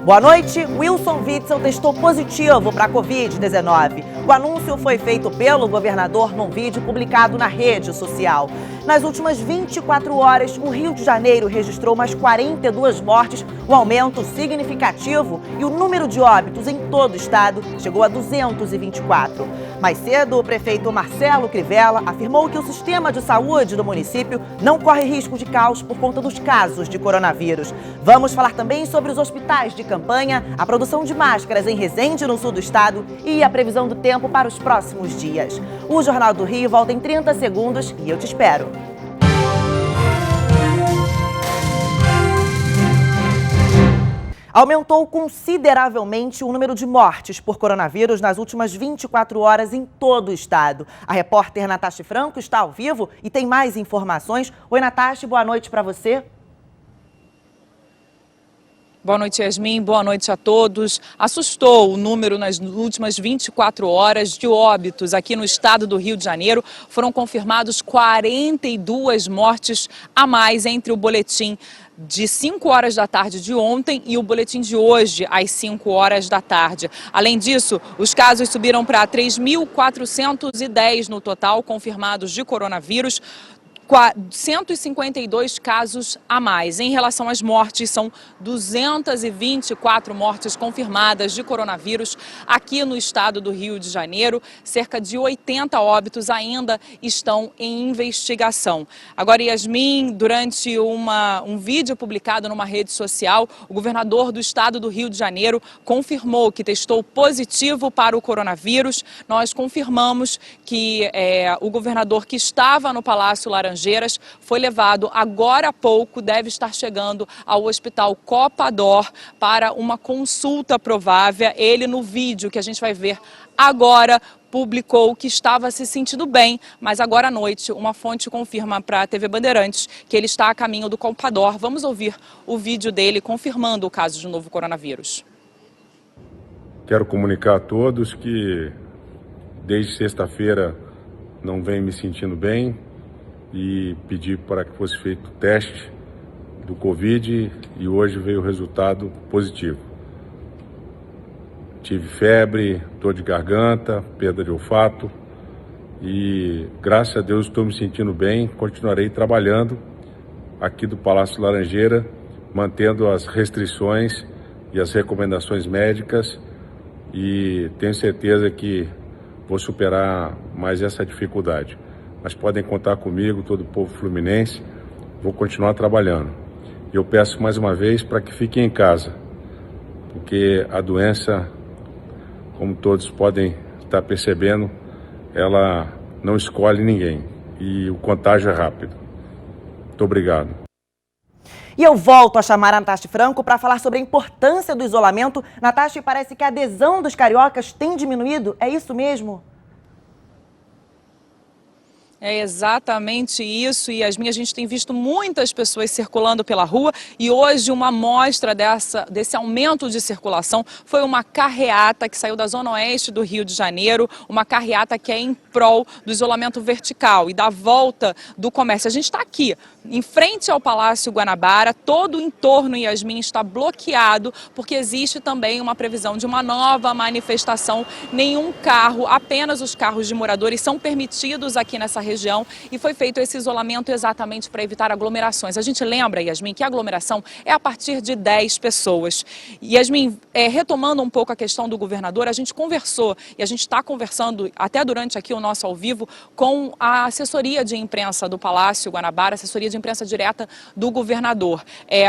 Boa noite. Wilson Witzel testou positivo para a Covid-19. O anúncio foi feito pelo governador num vídeo publicado na rede social. Nas últimas 24 horas, o Rio de Janeiro registrou mais 42 mortes, um aumento significativo, e o número de óbitos em todo o estado chegou a 224. Mais cedo, o prefeito Marcelo Crivella afirmou que o sistema de saúde do município não corre risco de caos por conta dos casos de coronavírus. Vamos falar também sobre os hospitais de campanha, a produção de máscaras em Resende, no sul do estado, e a previsão do tempo para os próximos dias. O Jornal do Rio volta em 30 segundos e eu te espero. Aumentou consideravelmente o número de mortes por coronavírus nas últimas 24 horas em todo o estado. A repórter Natasha Franco está ao vivo e tem mais informações. Oi, Natasha, boa noite para você. Boa noite, Yasmin. Boa noite a todos. Assustou o número nas últimas 24 horas de óbitos aqui no estado do Rio de Janeiro. Foram confirmados 42 mortes a mais entre o boletim de 5 horas da tarde de ontem e o boletim de hoje, às 5 horas da tarde. Além disso, os casos subiram para 3.410 no total confirmados de coronavírus. 152 casos a mais. Em relação às mortes, são 224 mortes confirmadas de coronavírus aqui no estado do Rio de Janeiro. Cerca de 80 óbitos ainda estão em investigação. Agora, Yasmin, durante um vídeo publicado numa rede social, o governador do estado do Rio de Janeiro confirmou que testou positivo para o coronavírus. Nós confirmamos que o governador que estava no Palácio Laranjeiras foi levado agora há pouco, deve estar chegando ao Hospital Copa d'Or para uma consulta provável. Ele, no vídeo que a gente vai ver agora, publicou que estava se sentindo bem, mas agora à noite uma fonte confirma para a TV Bandeirantes que ele está a caminho do Copa d'Or. Vamos ouvir o vídeo dele confirmando o caso de novo coronavírus. Quero comunicar a todos que desde sexta-feira não venho me sentindo bem e pedir para que fosse feito o teste do Covid e hoje veio o resultado positivo. Tive febre, dor de garganta, perda de olfato e graças a Deus estou me sentindo bem. Continuarei trabalhando aqui do Palácio Laranjeira, mantendo as restrições e as recomendações médicas e tenho certeza que vou superar mais essa dificuldade. Mas podem contar comigo, todo o povo fluminense, vou continuar trabalhando. E eu peço mais uma vez para que fiquem em casa, porque a doença, como todos podem estar percebendo, ela não escolhe ninguém e o contágio é rápido. Muito obrigado. E eu volto a chamar a Natasha Franco para falar sobre a importância do isolamento. Natasha, parece que a adesão dos cariocas tem diminuído, é isso mesmo? É exatamente isso, Yasmin. A gente tem visto muitas pessoas circulando pela rua e hoje uma amostra desse aumento de circulação foi uma carreata que saiu da zona oeste do Rio de Janeiro, uma carreata que é em prol do isolamento vertical e da volta do comércio. A gente está aqui, em frente ao Palácio Guanabara, todo o entorno, Yasmin, está bloqueado porque existe também uma previsão de uma nova manifestação. Nenhum carro, apenas os carros de moradores são permitidos aqui nessa região e foi feito esse isolamento exatamente para evitar aglomerações. A gente lembra, Yasmin, que a aglomeração é a partir de 10 pessoas. Yasmin, retomando um pouco a questão do governador, a gente conversou e a gente está conversando até durante aqui o nosso ao vivo com a assessoria de imprensa do Palácio Guanabara, assessoria de imprensa direta do governador.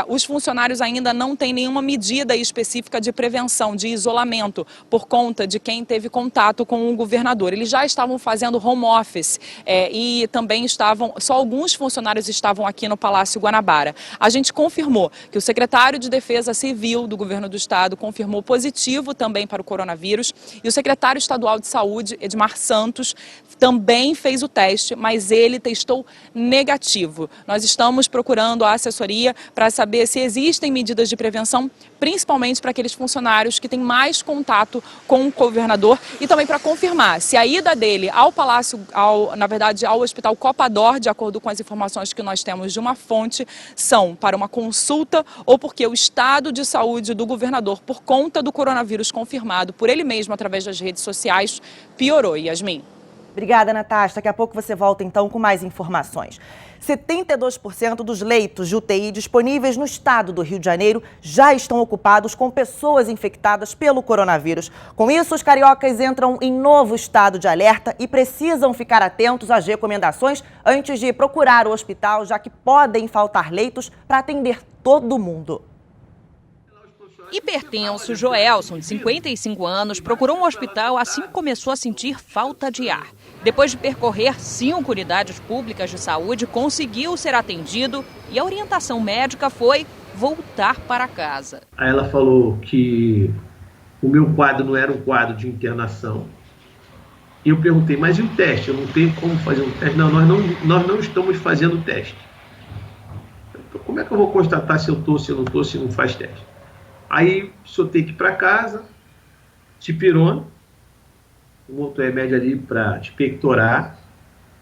Os funcionários ainda não têm nenhuma medida específica de prevenção, de isolamento, por conta de quem teve contato com o governador. Eles já estavam fazendo home office e também só alguns funcionários estavam aqui no Palácio Guanabara. A gente confirmou que o secretário de Defesa Civil do governo do estado confirmou positivo também para o coronavírus e o secretário estadual de Saúde, Edmar Santos, também fez o teste, mas ele testou negativo. Nós estamos procurando a assessoria para saber se existem medidas de prevenção principalmente para aqueles funcionários que têm mais contato com o governador e também para confirmar se a ida dele ao Palácio, ao Hospital Copa-Dor, de acordo com as informações que nós temos de uma fonte, são para uma consulta ou porque o estado de saúde do governador, por conta do coronavírus confirmado por ele mesmo através das redes sociais, piorou. Yasmin. Obrigada, Natasha. Daqui a pouco você volta, então, com mais informações. 72% dos leitos de UTI disponíveis no estado do Rio de Janeiro já estão ocupados com pessoas infectadas pelo coronavírus. Com isso, os cariocas entram em novo estado de alerta e precisam ficar atentos às recomendações antes de procurar o hospital, já que podem faltar leitos para atender todo mundo. Hipertenso Joelson, de 55 anos, procurou um hospital assim que começou a sentir falta de ar. Depois de percorrer 5 unidades públicas de saúde, conseguiu ser atendido e a orientação médica foi voltar para casa. Aí ela falou que o meu quadro não era um quadro de internação. E eu perguntei, mas e o teste? Eu não tenho como fazer um teste? Não, nós não estamos fazendo teste. Então, como é que eu vou constatar se eu estou, se eu não estou, se não faz teste? Aí, só tem que ir para casa, dipirona, um outro remédio ali para te pectorar,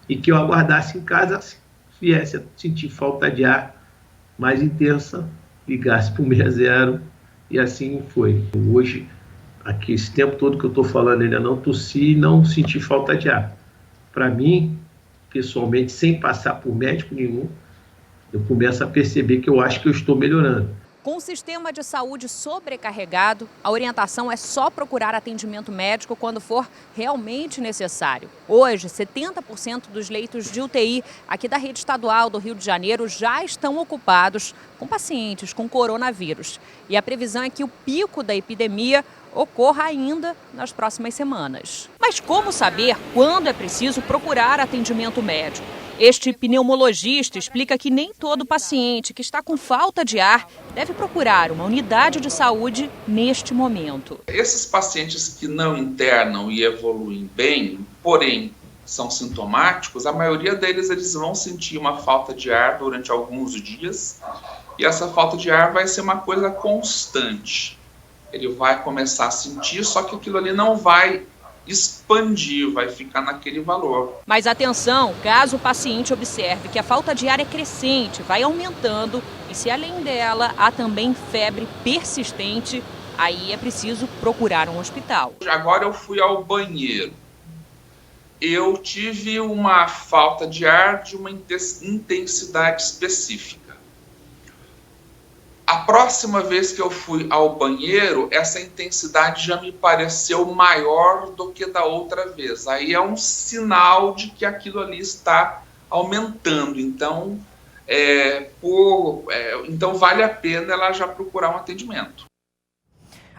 e que eu aguardasse em casa, se viesse a sentir falta de ar mais intensa, ligasse para o 60, e assim foi. Hoje, aqui, esse tempo todo que eu estou falando, ainda não tossi e não senti falta de ar. Para mim, pessoalmente, sem passar por médico nenhum, eu começo a perceber que eu acho que eu estou melhorando. Com o sistema de saúde sobrecarregado, a orientação é só procurar atendimento médico quando for realmente necessário. Hoje, 70% dos leitos de UTI aqui da rede estadual do Rio de Janeiro já estão ocupados com pacientes com coronavírus. E a previsão é que o pico da epidemia ocorra ainda nas próximas semanas. Mas como saber quando é preciso procurar atendimento médico? Este pneumologista explica que nem todo paciente que está com falta de ar deve procurar uma unidade de saúde neste momento. Esses pacientes que não internam e evoluem bem, porém são sintomáticos, a maioria deles eles vão sentir uma falta de ar durante alguns dias e essa falta de ar vai ser uma coisa constante. Ele vai começar a sentir, só que aquilo ali não vai expandir, vai ficar naquele valor. Mas atenção, caso o paciente observe que a falta de ar é crescente, vai aumentando e se além dela há também febre persistente, aí é preciso procurar um hospital. Agora eu fui ao banheiro. Eu tive uma falta de ar de uma intensidade específica. A próxima vez que eu fui ao banheiro, essa intensidade já me pareceu maior do que da outra vez. Aí é um sinal de que aquilo ali está aumentando. Então, então vale a pena ela já procurar um atendimento.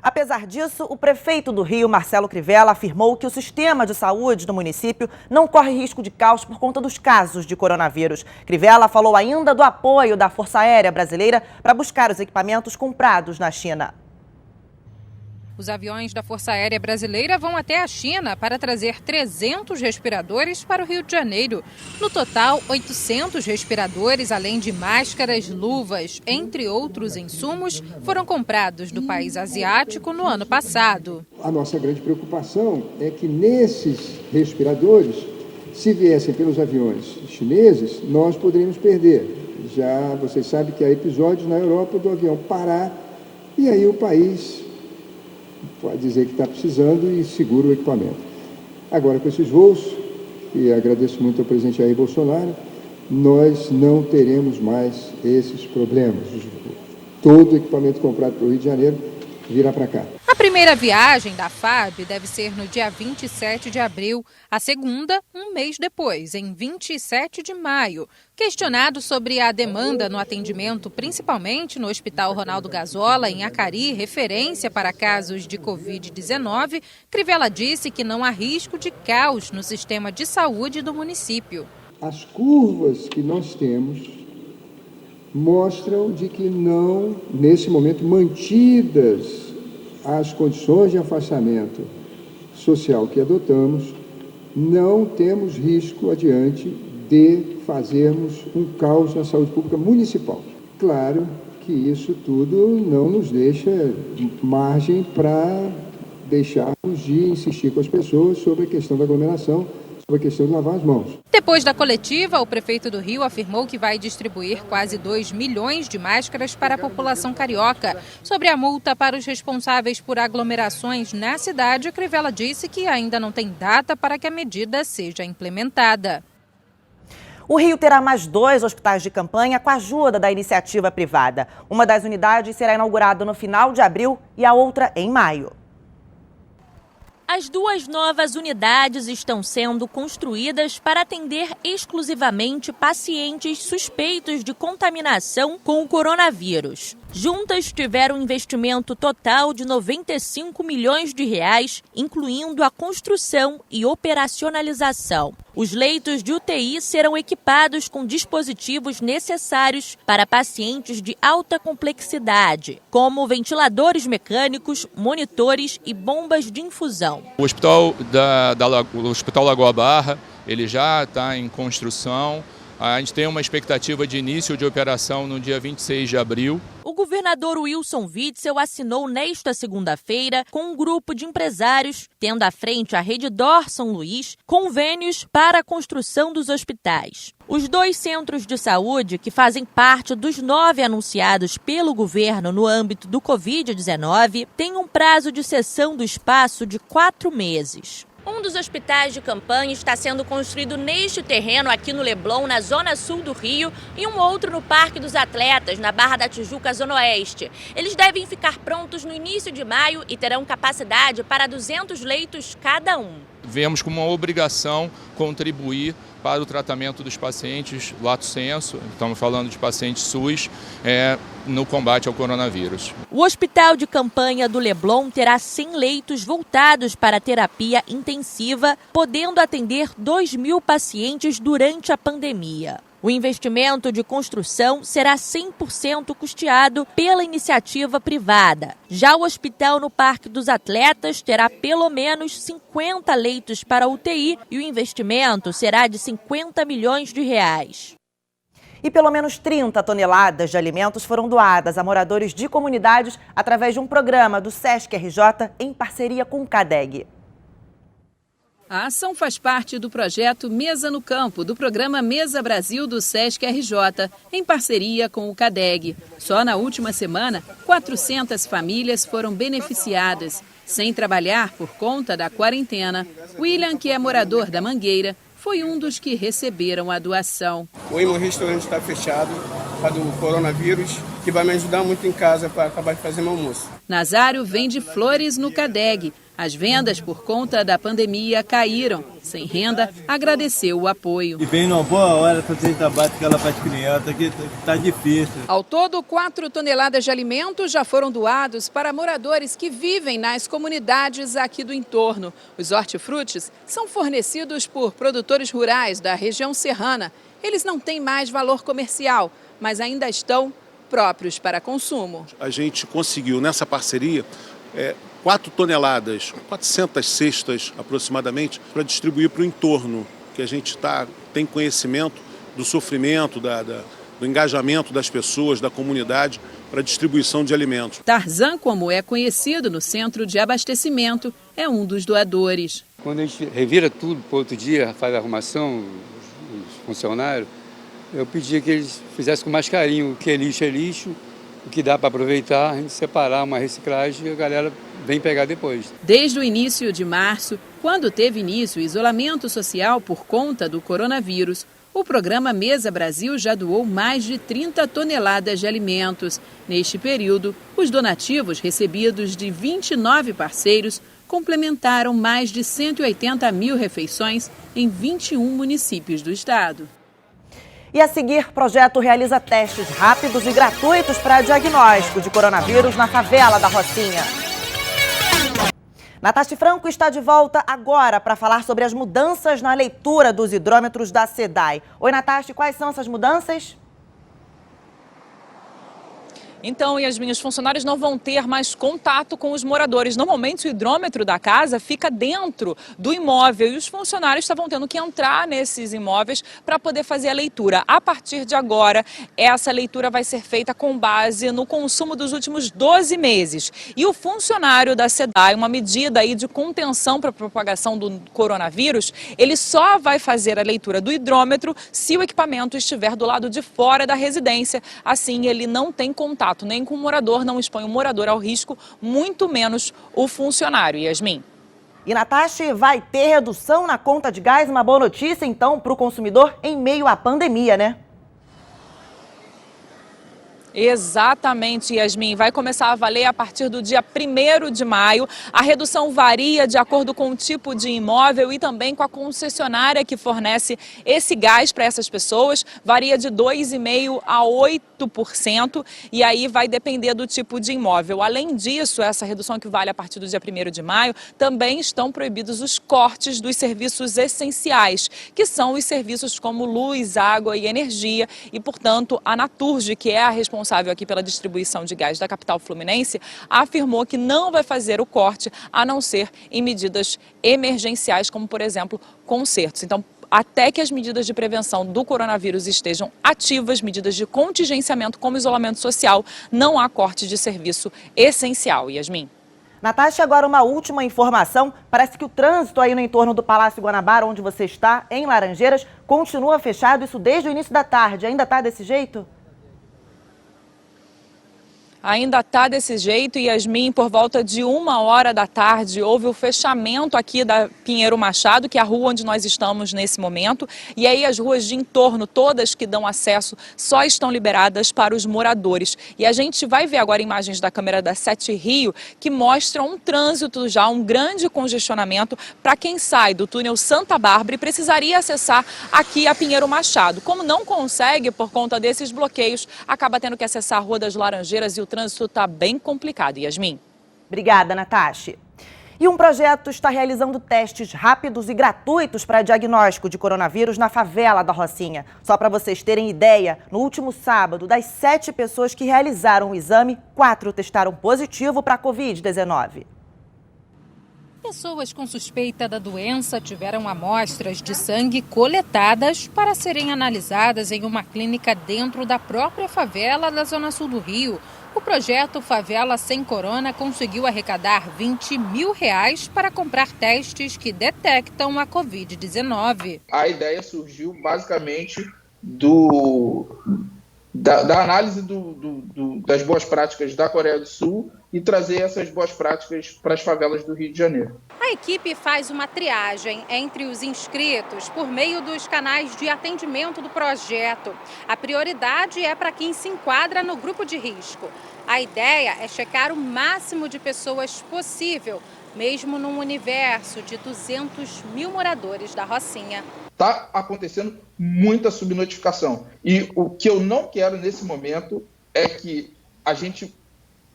Apesar disso, o prefeito do Rio, Marcelo Crivella, afirmou que o sistema de saúde do município não corre risco de caos por conta dos casos de coronavírus. Crivella falou ainda do apoio da Força Aérea Brasileira para buscar os equipamentos comprados na China. Os aviões da Força Aérea Brasileira vão até a China para trazer 300 respiradores para o Rio de Janeiro. No total, 800 respiradores, além de máscaras, luvas, entre outros insumos, foram comprados do país asiático no ano passado. A nossa grande preocupação é que nesses respiradores, se viessem pelos aviões chineses, nós poderíamos perder. Já vocês sabem que há episódios na Europa do avião parar e aí o país pode dizer que está precisando e segura o equipamento. Agora, com esses voos, e agradeço muito ao presidente Jair Bolsonaro, nós não teremos mais esses problemas. Todo o equipamento comprado para o Rio de Janeiro virá para cá. A primeira viagem da FAB deve ser no dia 27 de abril, a segunda, um mês depois, em 27 de maio. Questionado sobre a demanda no atendimento, principalmente no Hospital Ronaldo Gazola, em Acari, referência para casos de Covid-19, Crivella disse que não há risco de caos no sistema de saúde do município. As curvas que nós temos mostram de que não, nesse momento, mantidas as condições de afastamento social que adotamos, não temos risco adiante de fazermos um caos na saúde pública municipal. Claro que isso tudo não nos deixa margem para deixarmos de insistir com as pessoas sobre a questão da aglomeração, sobre a questão de lavar as mãos. Depois da coletiva, o prefeito do Rio afirmou que vai distribuir quase 2 milhões de máscaras para a população carioca. Sobre a multa para os responsáveis por aglomerações na cidade, Crivella disse que ainda não tem data para que a medida seja implementada. O Rio terá mais 2 hospitais de campanha com a ajuda da iniciativa privada. Uma das unidades será inaugurada no final de abril e a outra em maio. As 2 novas unidades estão sendo construídas para atender exclusivamente pacientes suspeitos de contaminação com o coronavírus. Juntas tiveram um investimento total de 95 milhões de reais, incluindo a construção e operacionalização. Os leitos de UTI serão equipados com dispositivos necessários para pacientes de alta complexidade, como ventiladores mecânicos, monitores e bombas de infusão. O Hospital o Hospital Lagoa Barra, ele já está em construção. A gente tem uma expectativa de início de operação no dia 26 de abril. O governador Wilson Witzel assinou nesta segunda-feira, com um grupo de empresários, tendo à frente a Redditor São Luís, convênios para a construção dos hospitais. Os 2 centros de saúde, que fazem parte dos 9 anunciados pelo governo no âmbito do Covid-19, têm um prazo de cessão do espaço de 4 meses. Um dos hospitais de campanha está sendo construído neste terreno aqui no Leblon, na zona sul do Rio, e um outro no Parque dos Atletas, na Barra da Tijuca, zona oeste. Eles devem ficar prontos no início de maio e terão capacidade para 200 leitos cada um. Vemos como uma obrigação contribuir para o tratamento dos pacientes lato sensu, estamos falando de pacientes SUS, no combate ao coronavírus. O Hospital de Campanha do Leblon terá 100 leitos voltados para a terapia intensiva, podendo atender 2.000 pacientes durante a pandemia. O investimento de construção será 100% custeado pela iniciativa privada. Já o hospital no Parque dos Atletas terá pelo menos 50 leitos para UTI e o investimento será de 50 milhões de reais. E pelo menos 30 toneladas de alimentos foram doadas a moradores de comunidades através de um programa do Sesc RJ em parceria com o CADEG. A ação faz parte do projeto Mesa no Campo, do programa Mesa Brasil do Sesc RJ, em parceria com o CADEG. Só na última semana, 400 famílias foram beneficiadas. Sem trabalhar por conta da quarentena, William, que é morador da Mangueira, foi um dos que receberam a doação. Hoje meu restaurante está fechado por causa do coronavírus, que vai me ajudar muito em casa para acabar de fazer meu almoço. Nazário vende flores no CADEG. As vendas por conta da pandemia caíram. Sem renda, agradeceu o apoio. E vem numa boa hora fazer trabalho para as crianças, que está difícil. Ao todo, 4 toneladas de alimentos já foram doados para moradores que vivem nas comunidades aqui do entorno. Os hortifrutis são fornecidos por produtores rurais da região serrana. Eles não têm mais valor comercial, mas ainda estão próprios para consumo. A gente conseguiu, nessa parceria, 4 toneladas, 400 cestas aproximadamente, para distribuir para o entorno, que a gente tem conhecimento do sofrimento, do engajamento das pessoas, da comunidade, para a distribuição de alimentos. Tarzan, como é conhecido no centro de abastecimento, é um dos doadores. Quando a gente revira tudo para outro dia, faz a arrumação, os funcionários, eu pedia que eles fizessem com mais carinho, o que é lixo, o que dá para aproveitar, a gente separar uma reciclagem e a galera vem pegar depois. Desde o início de março, quando teve início o isolamento social por conta do coronavírus, o programa Mesa Brasil já doou mais de 30 toneladas de alimentos. Neste período, os donativos recebidos de 29 parceiros complementaram mais de 180 mil refeições em 21 municípios do estado. E a seguir, o projeto realiza testes rápidos e gratuitos para diagnóstico de coronavírus na favela da Rocinha. Natasha Franco está de volta agora para falar sobre as mudanças na leitura dos hidrômetros da SEDAI. Oi, Natasha, quais são essas mudanças? Então, Yasmin, os funcionários não vão ter mais contato com os moradores. Normalmente, o hidrômetro da casa fica dentro do imóvel e os funcionários estavam tendo que entrar nesses imóveis para poder fazer a leitura. A partir de agora, essa leitura vai ser feita com base no consumo dos últimos 12 meses. E o funcionário da SEDAI, uma medida aí de contenção para a propagação do coronavírus, ele só vai fazer a leitura do hidrômetro se o equipamento estiver do lado de fora da residência. Assim, ele não tem contato nem com o morador, não expõe o morador ao risco, muito menos o funcionário. Yasmin. E, Natasha, vai ter redução na conta de gás? Uma boa notícia, então, para o consumidor em meio à pandemia, né? Exatamente, Yasmin. Vai começar a valer a partir do dia 1º de maio. A redução varia de acordo com o tipo de imóvel e também com a concessionária que fornece esse gás para essas pessoas. Varia de 2,5% a 8%, e aí vai depender do tipo de imóvel. Além disso, essa redução que vale a partir do dia 1º de maio, também estão proibidos os cortes dos serviços essenciais, que são os serviços como luz, água e energia. E, portanto, a Naturgy, que é a responsável aqui pela distribuição de gás da capital fluminense, afirmou que não vai fazer o corte a não ser em medidas emergenciais, como, por exemplo, concertos. Então, até que as medidas de prevenção do coronavírus estejam ativas, medidas de contingenciamento como isolamento social, não há corte de serviço essencial. Yasmin. Natasha, agora uma última informação. Parece que o trânsito aí no entorno do Palácio Guanabara, onde você está, em Laranjeiras, continua fechado, isso desde o início da tarde. Ainda está desse jeito? Ainda está desse jeito, Yasmin. Por volta de 1h da tarde houve o fechamento aqui da Pinheiro Machado, que é a rua onde nós estamos nesse momento. E aí as ruas de entorno, todas que dão acesso, só estão liberadas para os moradores. E a gente vai ver agora imagens da câmera da 7 Rio que mostram um trânsito já, um grande congestionamento para quem sai do túnel Santa Bárbara e precisaria acessar aqui a Pinheiro Machado. Como não consegue por conta desses bloqueios, acaba tendo que acessar a Rua das Laranjeiras e o trânsito está bem complicado. Yasmin. Obrigada, Natasha. E um projeto está realizando testes rápidos e gratuitos para diagnóstico de coronavírus na favela da Rocinha. Só para vocês terem ideia, no último sábado, das 7 pessoas que realizaram o exame, 4 testaram positivo para a Covid-19. Pessoas com suspeita da doença tiveram amostras de sangue coletadas para serem analisadas em uma clínica dentro da própria favela da Zona Sul do Rio. O projeto Favela Sem Corona conseguiu arrecadar R$20 mil para comprar testes que detectam a Covid-19. A ideia surgiu basicamente da análise das boas práticas da Coreia do Sul e trazer essas boas práticas para as favelas do Rio de Janeiro. A equipe faz uma triagem entre os inscritos por meio dos canais de atendimento do projeto. A prioridade é para quem se enquadra no grupo de risco. A ideia é checar o máximo de pessoas possível, mesmo num universo de 200 mil moradores da Rocinha. Está acontecendo muita subnotificação. E o que eu não quero nesse momento é que a gente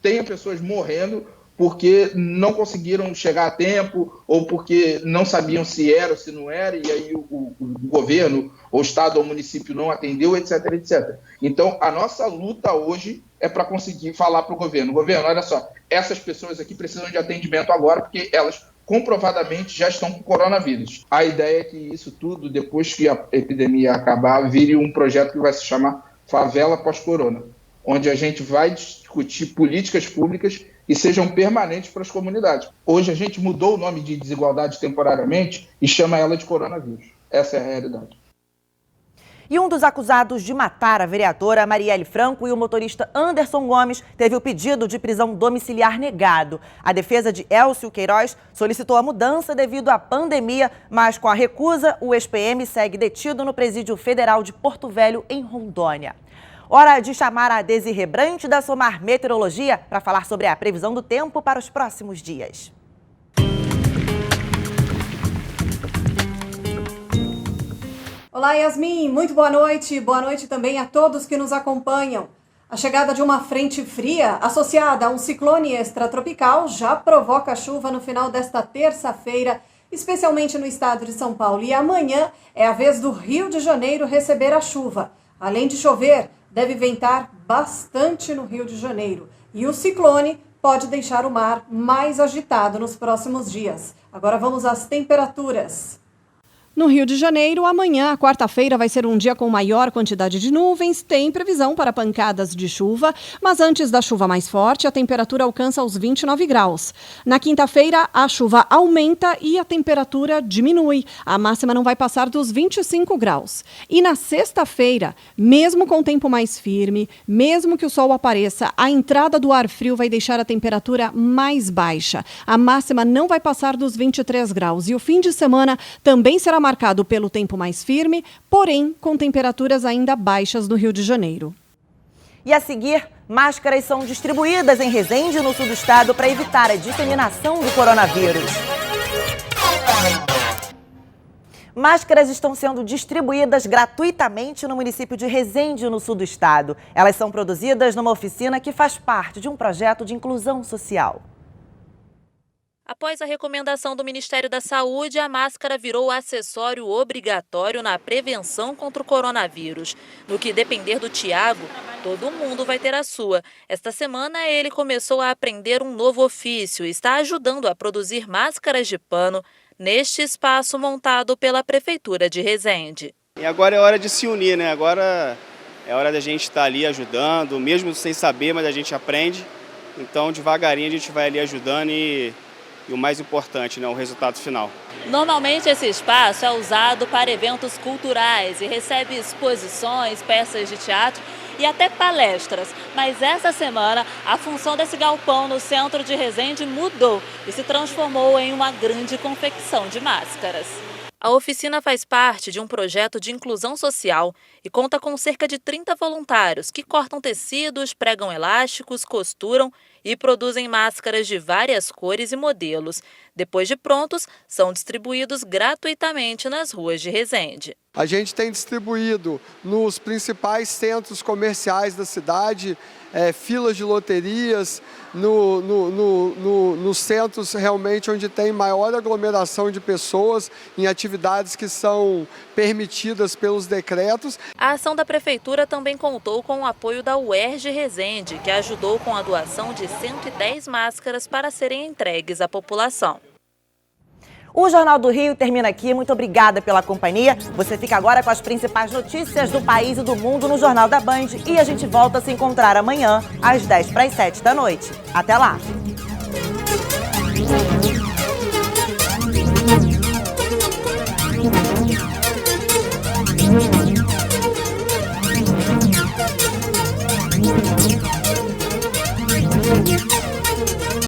tenha pessoas morrendo porque não conseguiram chegar a tempo ou porque não sabiam se era ou se não era, e aí o governo, ou o estado ou o município não atendeu, etc, etc. Então, a nossa luta hoje é para conseguir falar para o governo. Governo, olha só, essas pessoas aqui precisam de atendimento agora porque elas comprovadamente já estão com coronavírus. A ideia é que isso tudo, depois que a epidemia acabar, vire um projeto que vai se chamar Favela Pós-Corona, onde a gente vai discutir políticas públicas e sejam permanentes para as comunidades. Hoje a gente mudou o nome de desigualdade temporariamente e chama ela de coronavírus. Essa é a realidade. E um dos acusados de matar a vereadora Marielle Franco e o motorista Anderson Gomes teve o pedido de prisão domiciliar negado. A defesa de Elcio Queiroz solicitou a mudança devido à pandemia, mas com a recusa, o ex-PM segue detido no Presídio Federal de Porto Velho, em Rondônia. Hora de chamar a Desirê Brant da Somar Meteorologia para falar sobre a previsão do tempo para os próximos dias. Olá, Yasmin, muito boa noite. Boa noite também a todos que nos acompanham. A chegada de uma frente fria associada a um ciclone extratropical já provoca chuva no final desta terça-feira, especialmente no estado de São Paulo. E amanhã é a vez do Rio de Janeiro receber a chuva. Além de chover, deve ventar bastante no Rio de Janeiro. E o ciclone pode deixar o mar mais agitado nos próximos dias. Agora vamos às temperaturas. No Rio de Janeiro, amanhã, quarta-feira, vai ser um dia com maior quantidade de nuvens. Tem previsão para pancadas de chuva, mas antes da chuva mais forte, a temperatura alcança os 29 graus. Na quinta-feira, a chuva aumenta e a temperatura diminui. A máxima não vai passar dos 25 graus. E na sexta-feira, mesmo com o tempo mais firme, mesmo que o sol apareça, a entrada do ar frio vai deixar a temperatura mais baixa. A máxima não vai passar dos 23 graus. E o fim de semana também será marcado pelo tempo mais firme, porém com temperaturas ainda baixas no Rio de Janeiro. E a seguir, máscaras são distribuídas em Resende, no sul do estado, para evitar a disseminação do coronavírus. Máscaras estão sendo distribuídas gratuitamente no município de Resende, no sul do estado. Elas são produzidas numa oficina que faz parte de um projeto de inclusão social. Após a recomendação do Ministério da Saúde, a máscara virou acessório obrigatório na prevenção contra o coronavírus. No que depender do Tiago, todo mundo vai ter a sua. Esta semana, ele começou a aprender um novo ofício e está ajudando a produzir máscaras de pano neste espaço montado pela Prefeitura de Resende. E agora é hora de se unir, né? Agora é hora da gente estar ali ajudando, mesmo sem saber, mas a gente aprende. Então, devagarinho, a gente vai ali ajudando e o mais importante, né, o resultado final. Normalmente esse espaço é usado para eventos culturais e recebe exposições, peças de teatro e até palestras. Mas essa semana a função desse galpão no centro de Resende mudou e se transformou em uma grande confecção de máscaras. A oficina faz parte de um projeto de inclusão social e conta com cerca de 30 voluntários que cortam tecidos, pregam elásticos, costuram e produzem máscaras de várias cores e modelos. Depois de prontos, são distribuídos gratuitamente nas ruas de Resende. A gente tem distribuído nos principais centros comerciais da cidade, filas de loterias, nos centros realmente onde tem maior aglomeração de pessoas, em atividades que são permitidas pelos decretos. A ação da Prefeitura também contou com o apoio da UERJ Resende, que ajudou com a doação de 110 máscaras para serem entregues à população. O Jornal do Rio termina aqui. Muito obrigada pela companhia. Você fica agora com as principais notícias do país e do mundo no Jornal da Band. E a gente volta a se encontrar amanhã, às 6:50 da noite. Até lá! Thank you.